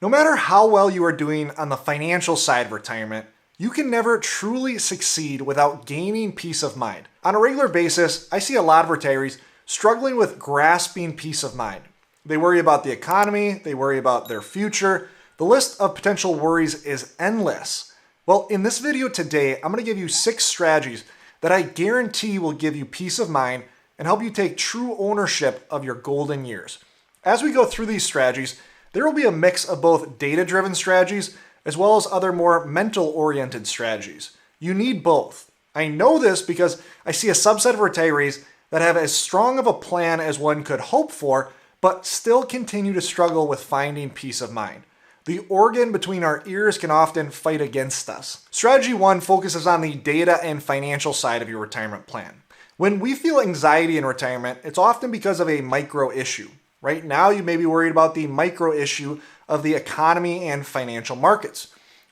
No matter how well you are doing on the financial side of retirement, you can never truly succeed without gaining peace of mind. On a regular basis, I see a lot of retirees struggling with grasping peace of mind. They worry about the economy, they worry about their future. The list of potential worries is endless. Well, in this video today, I'm going to give you 6 strategies that I guarantee will give you peace of mind and help you take true ownership of your golden years. As we go through these strategies, there will be a mix of both data-driven strategies as well as other more mental-oriented strategies. You need both. I know this because I see a subset of retirees that have as strong of a plan as one could hope for, but still continue to struggle with finding peace of mind. The organ between our ears can often fight against us. Strategy 1 focuses on the data and financial side of your retirement plan. When we feel anxiety in retirement, it's often because of a micro issue. Right now, you may be worried about the micro issue of the economy and financial markets.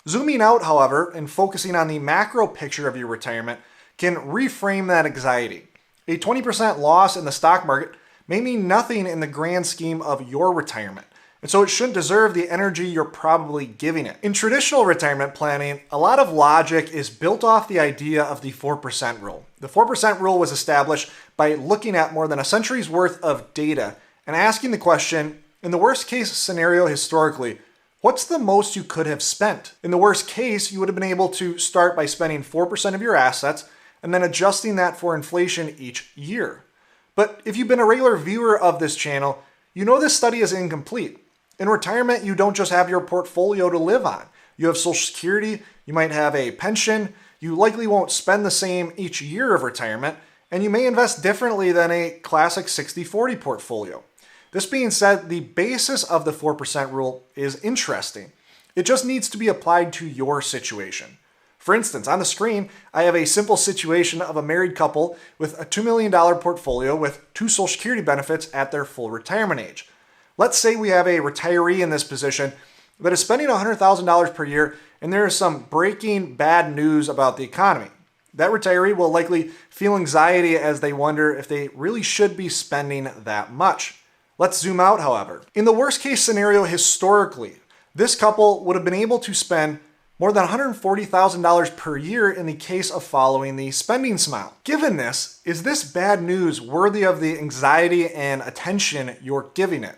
Zooming out, however, and focusing on the macro picture of your retirement can reframe that anxiety. A 20% loss in the stock market may mean nothing in the grand scheme of your retirement. And so it shouldn't deserve the energy you're probably giving it. In traditional retirement planning, a lot of logic is built off the idea of the 4% rule. The 4% rule was established by looking at more than a century's worth of data and asking the question, in the worst case scenario historically, what's the most you could have spent? In the worst case, you would have been able to start by spending 4% of your assets and then adjusting that for inflation each year. But if you've been a regular viewer of this channel, you know this study is incomplete. In retirement, you don't just have your portfolio to live on. You have Social Security, you might have a pension, you likely won't spend the same each year of retirement, and you may invest differently than a classic 60-40 portfolio. This being said, the basis of the 4% rule is interesting. It just needs to be applied to your situation. For instance, on the screen, I have a simple situation of a married couple with a $2 million portfolio with 2 Social Security benefits at their full retirement age. Let's say we have a retiree in this position that is spending $100,000 per year and there is some breaking bad news about the economy. That retiree will likely feel anxiety as they wonder if they really should be spending that much. Let's zoom out, however. In the worst case scenario historically, this couple would have been able to spend more than $140,000 per year in the case of following the spending smile. Given this, is this bad news worthy of the anxiety and attention you're giving it?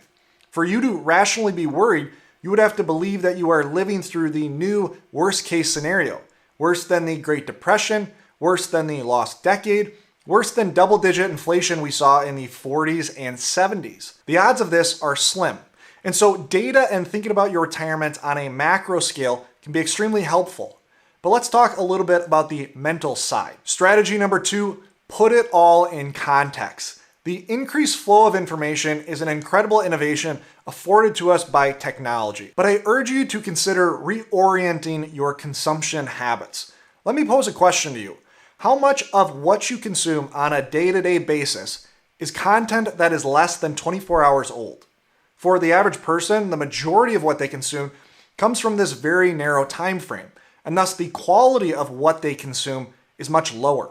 For you to rationally be worried, you would have to believe that you are living through the new worst case scenario. Worse than the Great Depression, worse than the lost decade, worse than double-digit inflation we saw in the 40s and 70s. The odds of this are slim. And so data and thinking about your retirement on a macro scale can be extremely helpful. But let's talk a little bit about the mental side. Strategy number 2, put it all in context. The increased flow of information is an incredible innovation afforded to us by technology. But I urge you to consider reorienting your consumption habits. Let me pose a question to you. How much of what you consume on a day-to-day basis is content that is less than 24 hours old? For the average person, the majority of what they consume comes from this very narrow time frame, and thus the quality of what they consume is much lower.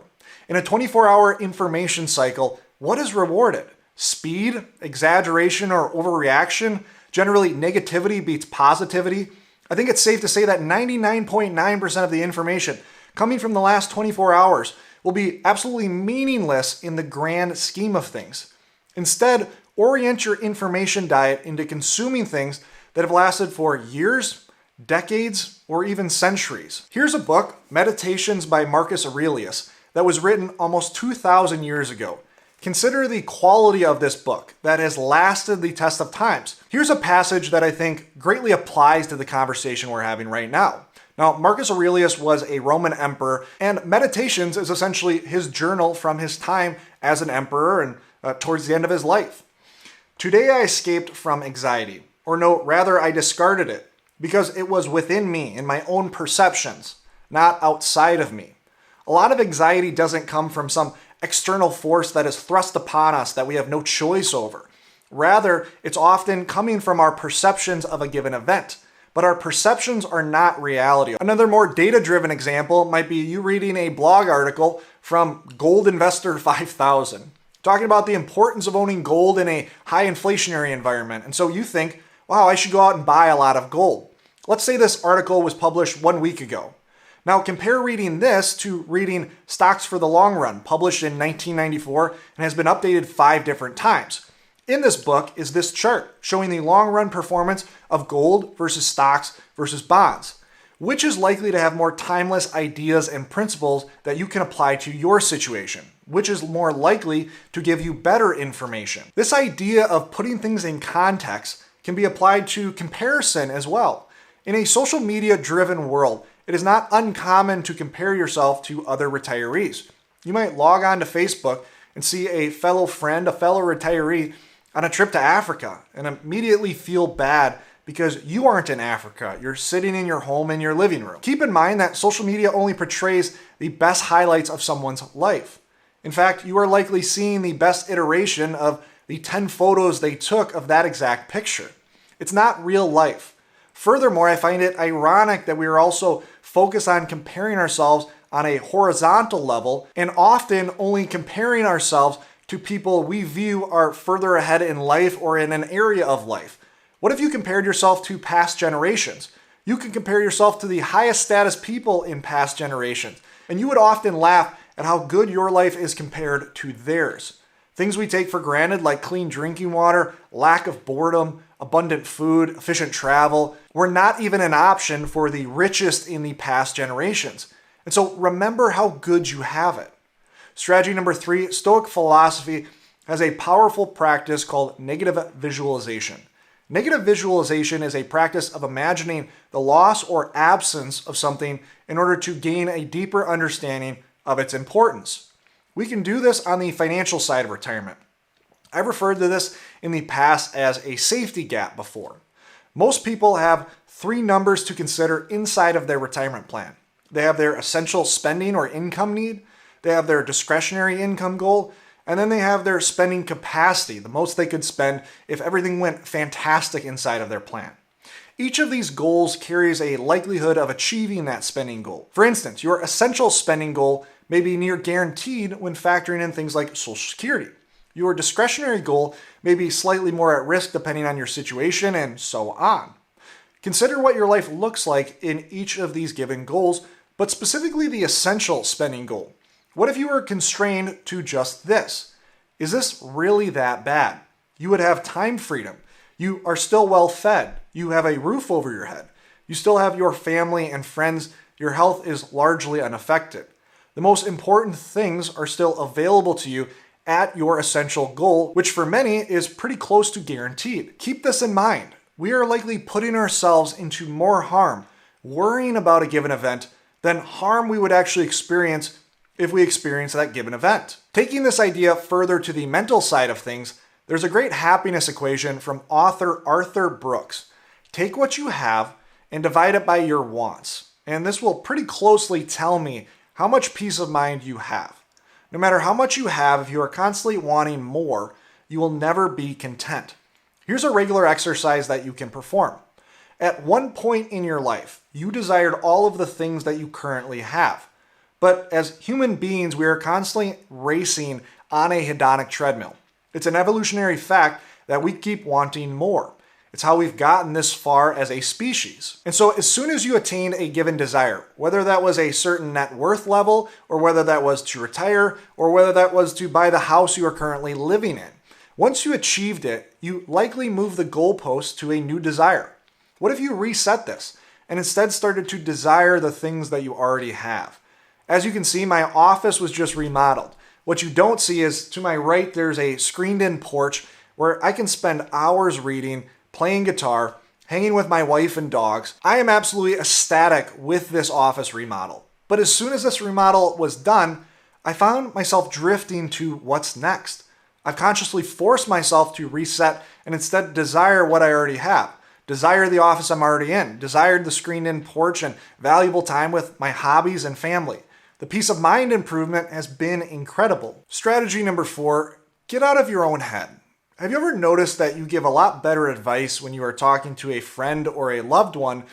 In a 24-hour information cycle, what is rewarded? Speed, exaggeration, or overreaction? Generally, negativity beats positivity. I think it's safe to say that 99.9% of the information coming from the last 24 hours will be absolutely meaningless in the grand scheme of things. Instead, orient your information diet into consuming things that have lasted for years, decades, or even centuries. Here's a book, Meditations by Marcus Aurelius, that was written almost 2,000 years ago. Consider the quality of this book that has lasted the test of times. Here's a passage that I think greatly applies to the conversation we're having right now. Now, Marcus Aurelius was a Roman emperor, and Meditations is essentially his journal from his time as an emperor and towards the end of his life. Today I escaped from anxiety, or no, rather I discarded it, because it was within me, in my own perceptions, not outside of me. A lot of anxiety doesn't come from some external force that is thrust upon us that we have no choice over. Rather, it's often coming from our perceptions of a given event. But our perceptions are not reality. Another more data-driven example might be you reading a blog article from Gold Investor 5000, talking about the importance of owning gold in a high inflationary environment. And so you think, wow, I should go out and buy a lot of gold. Let's say this article was published 1 week ago. Now compare reading this to reading Stocks for the Long Run, published in 1994 and has been updated 5 different times. In this book is this chart showing the long run performance of gold versus stocks versus bonds. Which is likely to have more timeless ideas and principles that you can apply to your situation? Which is more likely to give you better information? This idea of putting things in context can be applied to comparison as well. In a social media driven world, it is not uncommon to compare yourself to other retirees. You might log on to Facebook and see a fellow friend, a fellow retiree on a trip to Africa and immediately feel bad because you aren't in Africa. You're sitting in your home in your living room. Keep in mind that social media only portrays the best highlights of someone's life. In fact, you are likely seeing the best iteration of the 10 photos they took of that exact picture. It's not real life. Furthermore, I find it ironic that we are also focused on comparing ourselves on a horizontal level and often only comparing ourselves to people we view are further ahead in life or in an area of life. What if you compared yourself to past generations? You can compare yourself to the highest status people in past generations, and you would often laugh at how good your life is compared to theirs. Things we take for granted like clean drinking water, lack of boredom, abundant food, efficient travel, were not even an option for the richest in the past generations. And so remember how good you have it. Strategy number 3, Stoic philosophy has a powerful practice called negative visualization. Negative visualization is a practice of imagining the loss or absence of something in order to gain a deeper understanding of its importance. We can do this on the financial side of retirement. I've referred to this in the past as a safety gap before. Most people have 3 numbers to consider inside of their retirement plan. They have their essential spending or income need, they have their discretionary income goal, and then they have their spending capacity, the most they could spend if everything went fantastic inside of their plan. Each of these goals carries a likelihood of achieving that spending goal. For instance, your essential spending goal may be near guaranteed when factoring in things like Social Security. Your discretionary goal may be slightly more at risk depending on your situation, and so on. Consider what your life looks like in each of these given goals, but specifically the essential spending goal. What if you were constrained to just this? Is this really that bad? You would have time freedom. You are still well fed. You have a roof over your head. You still have your family and friends. Your health is largely unaffected. The most important things are still available to you at your essential goal, which for many is pretty close to guaranteed. Keep this in mind. We are likely putting ourselves into more harm, worrying about a given event, than harm we would actually experience if we experience that given event. Taking this idea further to the mental side of things, there's a great happiness equation from author Arthur Brooks. Take what you have and divide it by your wants. And this will pretty closely tell me how much peace of mind you have. No matter how much you have, if you are constantly wanting more, you will never be content. Here's a regular exercise that you can perform. At one point in your life, you desired all of the things that you currently have. But as human beings, we are constantly racing on a hedonic treadmill. It's an evolutionary fact that we keep wanting more. It's how we've gotten this far as a species. And so as soon as you attained a given desire, whether that was a certain net worth level, or whether that was to retire, or whether that was to buy the house you are currently living in, once you achieved it, you likely move the goalpost to a new desire. What if you reset this and instead started to desire the things that you already have? As you can see, my office was just remodeled. What you don't see is to my right, there's a screened-in porch where I can spend hours reading, playing guitar, hanging with my wife and dogs. I am absolutely ecstatic with this office remodel. But as soon as this remodel was done, I found myself drifting to what's next. I've consciously forced myself to reset and instead desire what I already have. Desire the office I'm already in. Desired the screened-in porch and valuable time with my hobbies and family. The peace of mind improvement has been incredible. Strategy number 4, get out of your own head. Have you ever noticed that you give a lot better advice when you are talking to a friend or a loved one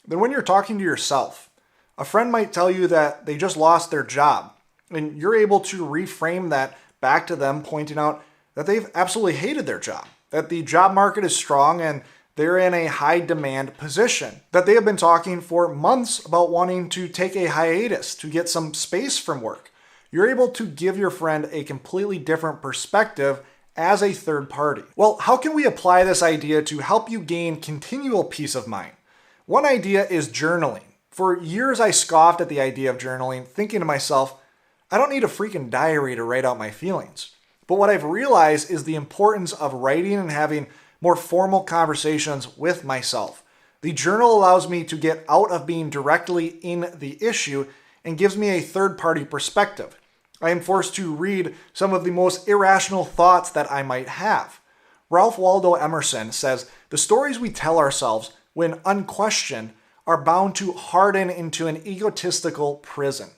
than when you're talking to yourself? A friend might tell you that they just lost their job, and you're able to reframe that back to them, pointing out that they've absolutely hated their job, that the job market is strong and they're in a high demand position, that they have been talking for months about wanting to take a hiatus to get some space from work. You're able to give your friend a completely different perspective as a third party. Well, how can we apply this idea to help you gain continual peace of mind? One idea is journaling. For years, I scoffed at the idea of journaling, thinking to myself, I don't need a freaking diary to write out my feelings. But what I've realized is the importance of writing and having more formal conversations with myself. The journal allows me to get out of being directly in the issue and gives me a third-party perspective. I am forced to read some of the most irrational thoughts that I might have. Ralph Waldo Emerson says, the stories we tell ourselves, when unquestioned, are bound to harden into an egotistical prison.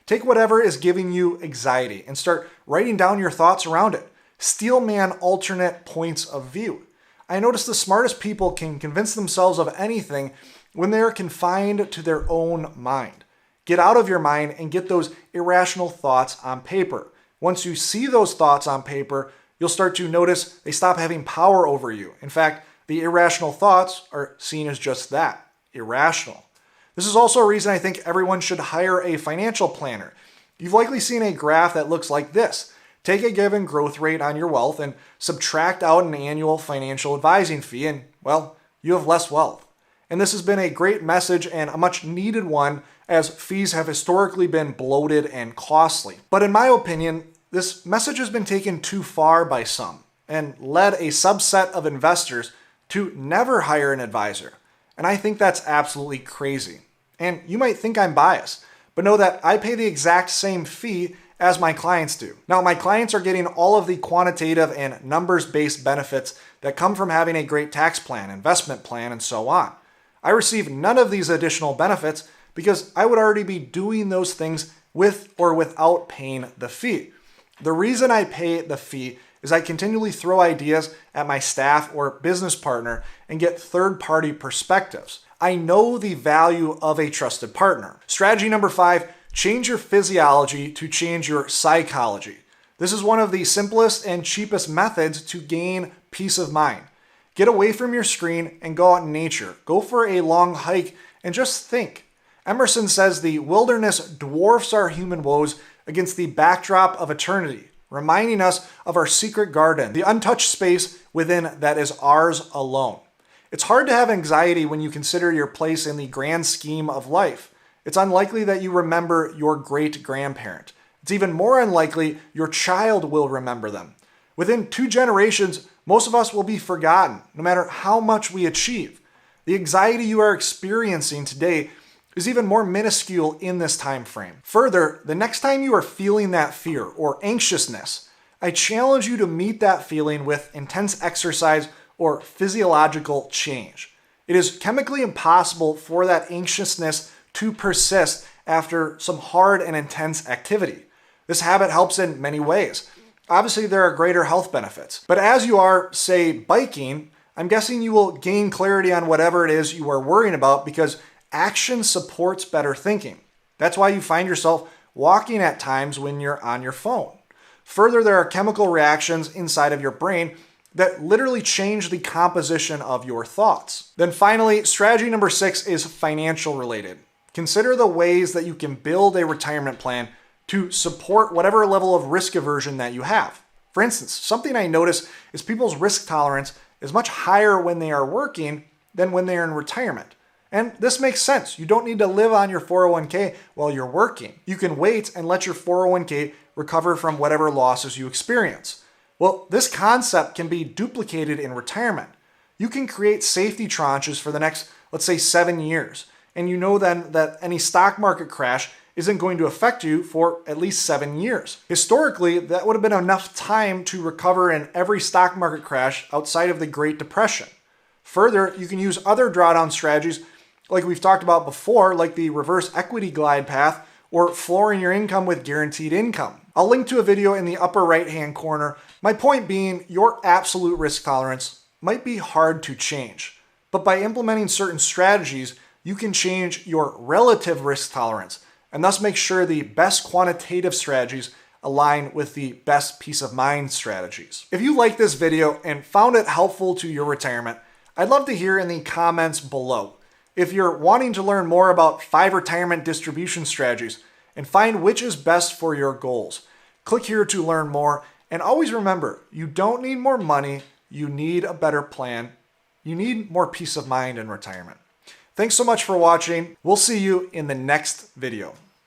Take whatever is giving you anxiety and start writing down your thoughts around it. Steelman alternate points of view. I notice the smartest people can convince themselves of anything when they are confined to their own mind. Get out of your mind and get those irrational thoughts on paper. Once you see those thoughts on paper, you'll start to notice they stop having power over you. In fact, the irrational thoughts are seen as just that, irrational. This is also a reason I think everyone should hire a financial planner. You've likely seen a graph that looks like this. Take a given growth rate on your wealth and subtract out an annual financial advising fee and, well, you have less wealth. And this has been a great message and a much needed one, as fees have historically been bloated and costly. But in my opinion, this message has been taken too far by some and led a subset of investors to never hire an advisor. And I think that's absolutely crazy. And you might think I'm biased, but know that I pay the exact same fee as my clients do. Now, my clients are getting all of the quantitative and numbers-based benefits that come from having a great tax plan, investment plan, and so on. I receive none of these additional benefits because I would already be doing those things with or without paying the fee. The reason I pay the fee is I continually throw ideas at my staff or business partner and get third-party perspectives. I know the value of a trusted partner. Strategy number 5, change your physiology to change your psychology. This is one of the simplest and cheapest methods to gain peace of mind. Get away from your screen and go out in nature. Go for a long hike and just think. Emerson says the wilderness dwarfs our human woes against the backdrop of eternity, reminding us of our secret garden, the untouched space within that is ours alone. It's hard to have anxiety when you consider your place in the grand scheme of life. It's unlikely that you remember your great-grandparent. It's even more unlikely your child will remember them. Within 2 generations, most of us will be forgotten, no matter how much we achieve. The anxiety you are experiencing today is even more minuscule in this time frame. Further, the next time you are feeling that fear or anxiousness, I challenge you to meet that feeling with intense exercise or physiological change. It is chemically impossible for that anxiousness to persist after some hard and intense activity. This habit helps in many ways. Obviously, there are greater health benefits. But as you are, say, biking, I'm guessing you will gain clarity on whatever it is you are worrying about because action supports better thinking. That's why you find yourself walking at times when you're on your phone. Further, there are chemical reactions inside of your brain that literally change the composition of your thoughts. Then finally, strategy number 6 is financial related. Consider the ways that you can build a retirement plan to support whatever level of risk aversion that you have. For instance, something I notice is people's risk tolerance is much higher when they are working than when they are in retirement. And this makes sense. You don't need to live on your 401k while you're working. You can wait and let your 401k recover from whatever losses you experience. Well, this concept can be duplicated in retirement. You can create safety tranches for the next, let's say, 7 years. And you know then that any stock market crash isn't going to affect you for at least 7 years. Historically, that would have been enough time to recover in every stock market crash outside of the Great Depression. Further, you can use other drawdown strategies like we've talked about before, like the reverse equity glide path or flooring your income with guaranteed income. I'll link to a video in the upper right-hand corner. My point being, your absolute risk tolerance might be hard to change, but by implementing certain strategies, you can change your relative risk tolerance and thus make sure the best quantitative strategies align with the best peace of mind strategies. If you liked this video and found it helpful to your retirement, I'd love to hear in the comments below. If you're wanting to learn more about 5 retirement distribution strategies and find which is best for your goals, click here to learn more. And always remember, you don't need more money, you need a better plan. You need more peace of mind in retirement. Thanks so much for watching. We'll see you in the next video.